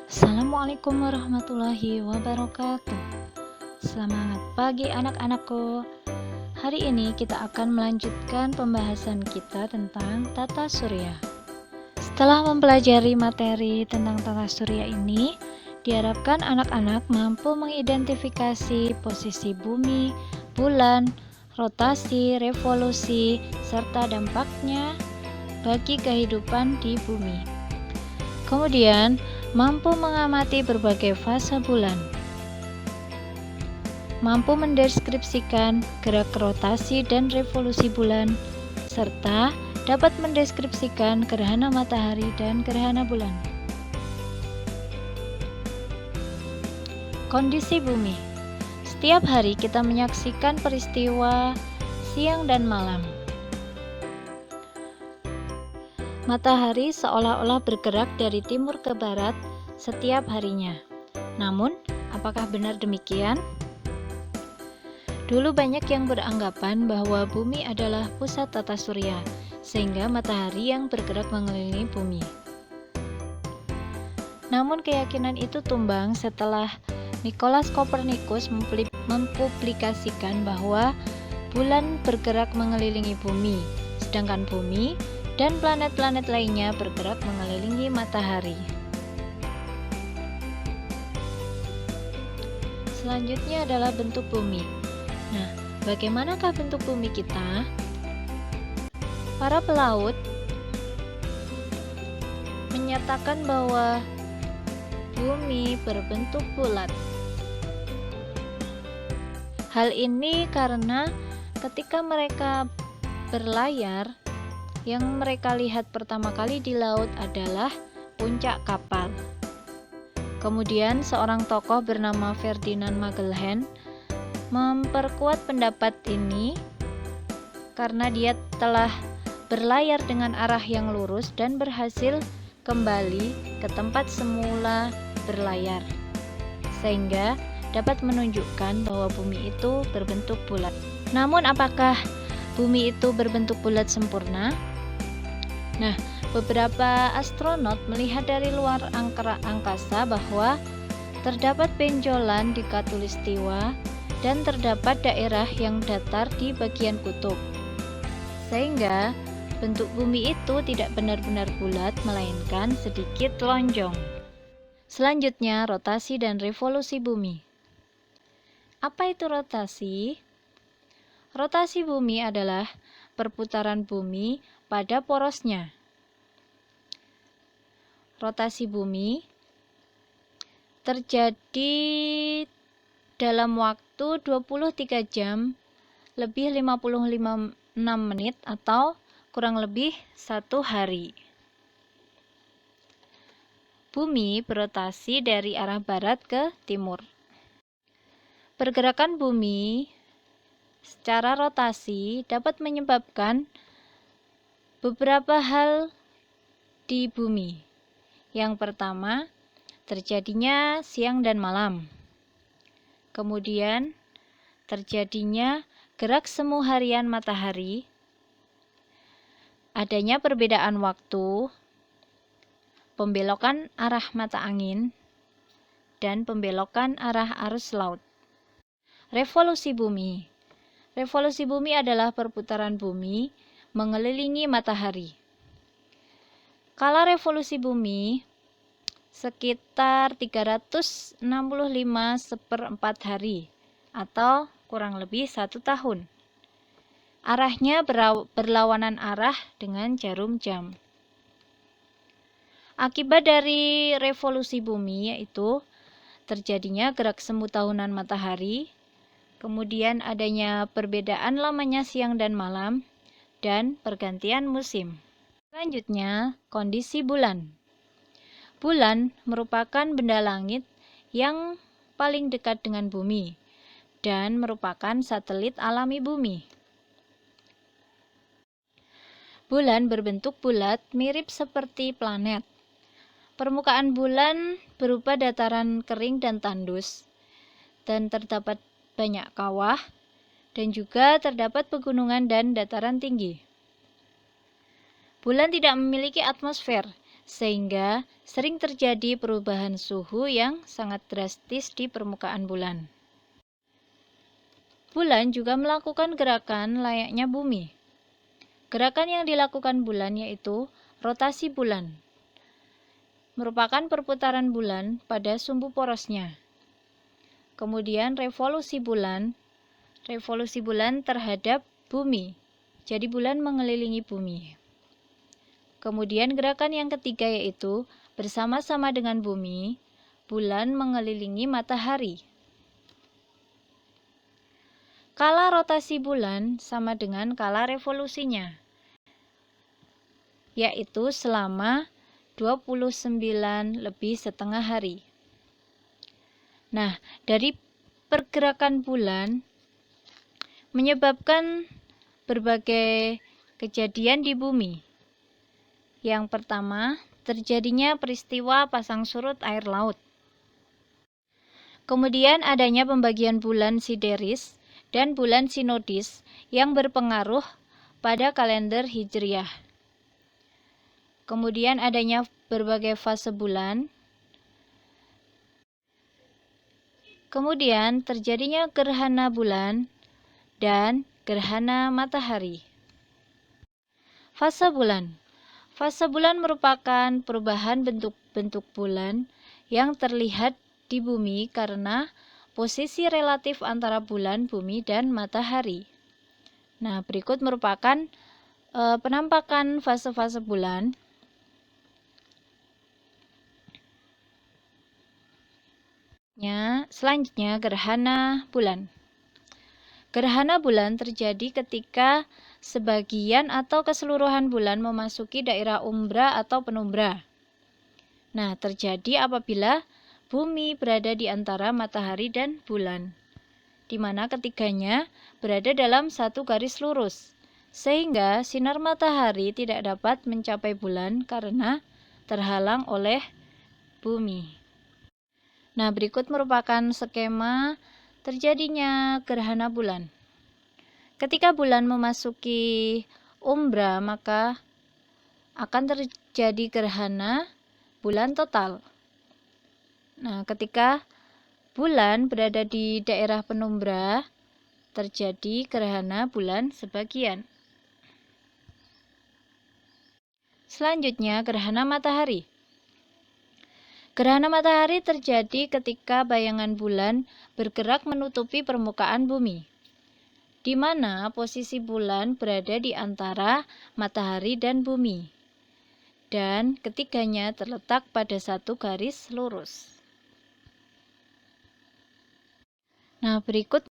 Assalamualaikum warahmatullahi wabarakatuh. Semangat pagi anak-anakku. Hari ini kita akan melanjutkan pembahasan kita tentang tata surya. Setelah mempelajari materi tentang tata surya ini, diharapkan anak-anak mampu mengidentifikasi posisi bumi, bulan, rotasi, revolusi, serta dampaknya bagi kehidupan di bumi. Kemudian, mampu mengamati berbagai fase bulan, mampu mendeskripsikan gerak rotasi dan revolusi bulan, serta dapat mendeskripsikan gerhana matahari dan gerhana bulan. Kondisi bumi. Setiap hari kita menyaksikan peristiwa siang dan malam. Matahari seolah-olah bergerak dari timur ke barat setiap harinya. Namun, apakah benar demikian? Dulu banyak yang beranggapan bahwa bumi adalah pusat tata surya, sehingga matahari yang bergerak mengelilingi bumi. Namun keyakinan itu tumbang setelah Nikolaus Kopernikus mempublikasikan bahwa bulan bergerak mengelilingi bumi, sedangkan bumi dan planet-planet lainnya bergerak mengelilingi matahari. Selanjutnya adalah bentuk bumi. Nah, bagaimanakah bentuk bumi kita? Para pelaut menyatakan bahwa bumi berbentuk bulat. Hal ini karena ketika mereka berlayar, yang mereka lihat pertama kali di laut adalah puncak kapal. Kemudian seorang tokoh bernama Ferdinand Magellan memperkuat pendapat ini karena dia telah berlayar dengan arah yang lurus dan berhasil kembali ke tempat semula berlayar, sehingga dapat menunjukkan bahwa bumi itu berbentuk bulat. Namun apakah bumi itu berbentuk bulat sempurna? Nah, beberapa astronot melihat dari luar angkasa bahwa terdapat benjolan di khatulistiwa dan terdapat daerah yang datar di bagian kutub, sehingga bentuk bumi itu tidak benar-benar bulat, melainkan sedikit lonjong. Selanjutnya, rotasi dan revolusi bumi. Apa itu rotasi? Rotasi bumi adalah perputaran bumi pada porosnya. Rotasi bumi terjadi dalam waktu 23 jam lebih 56 menit atau kurang lebih 1 hari. Bumi berotasi dari arah barat ke timur. Pergerakan bumi secara rotasi dapat menyebabkan beberapa hal di bumi. Yang pertama, terjadinya siang dan malam. Kemudian, terjadinya gerak semu harian matahari. Adanya perbedaan waktu, pembelokan arah mata angin, dan pembelokan arah arus laut. Revolusi bumi. Revolusi bumi adalah perputaran bumi mengelilingi matahari. Kala revolusi bumi sekitar 365 seperempat hari atau kurang lebih 1 tahun. Arahnya berlawanan arah dengan jarum jam. Akibat dari revolusi bumi yaitu terjadinya gerak semu tahunan matahari, kemudian adanya perbedaan lamanya siang dan malam, dan pergantian musim. Selanjutnya, kondisi bulan. Bulan merupakan benda langit yang paling dekat dengan bumi dan merupakan satelit alami bumi. Bulan berbentuk bulat mirip seperti planet. Permukaan bulan berupa dataran kering dan tandus, dan terdapat banyak kawah, dan juga terdapat pegunungan dan dataran tinggi. Bulan tidak memiliki atmosfer, sehingga sering terjadi perubahan suhu yang sangat drastis di permukaan bulan. Bulan juga melakukan gerakan layaknya bumi. Gerakan yang dilakukan bulan yaitu rotasi bulan, merupakan perputaran bulan pada sumbu porosnya. Kemudian revolusi bulan terhadap bumi. Jadi bulan mengelilingi bumi. Kemudian gerakan yang ketiga yaitu bersama-sama dengan bumi, bulan mengelilingi matahari. Kala rotasi bulan sama dengan kala revolusinya, yaitu selama 29 lebih setengah hari. Nah, dari pergerakan bulan menyebabkan berbagai kejadian di bumi. Yang pertama, terjadinya peristiwa pasang surut air laut. Kemudian adanya pembagian bulan sideris dan bulan sinodis yang berpengaruh pada kalender Hijriah. Kemudian adanya berbagai fase bulan. Kemudian terjadinya gerhana bulan dan gerhana matahari. Fase bulan. Fase bulan merupakan perubahan bentuk-bentuk bulan yang terlihat di bumi karena posisi relatif antara bulan, bumi, dan matahari. Nah, berikut merupakan penampakan fase-fase bulan. Selanjutnya, gerhana bulan. Gerhana bulan terjadi ketika sebagian atau keseluruhan bulan memasuki daerah umbra atau penumbra. Nah, terjadi apabila bumi berada di antara matahari dan bulan, di mana ketiganya berada dalam satu garis lurus, sehingga sinar matahari tidak dapat mencapai bulan karena terhalang oleh bumi. Nah, berikut merupakan skema terjadinya gerhana bulan. Ketika bulan memasuki umbra, maka akan terjadi gerhana bulan total. Nah, ketika bulan berada di daerah penumbra, terjadi gerhana bulan sebagian. Selanjutnya, gerhana matahari. Gerhana matahari terjadi ketika bayangan bulan bergerak menutupi permukaan bumi, di mana posisi bulan berada di antara matahari dan bumi, dan ketiganya terletak pada satu garis lurus. Nah, berikut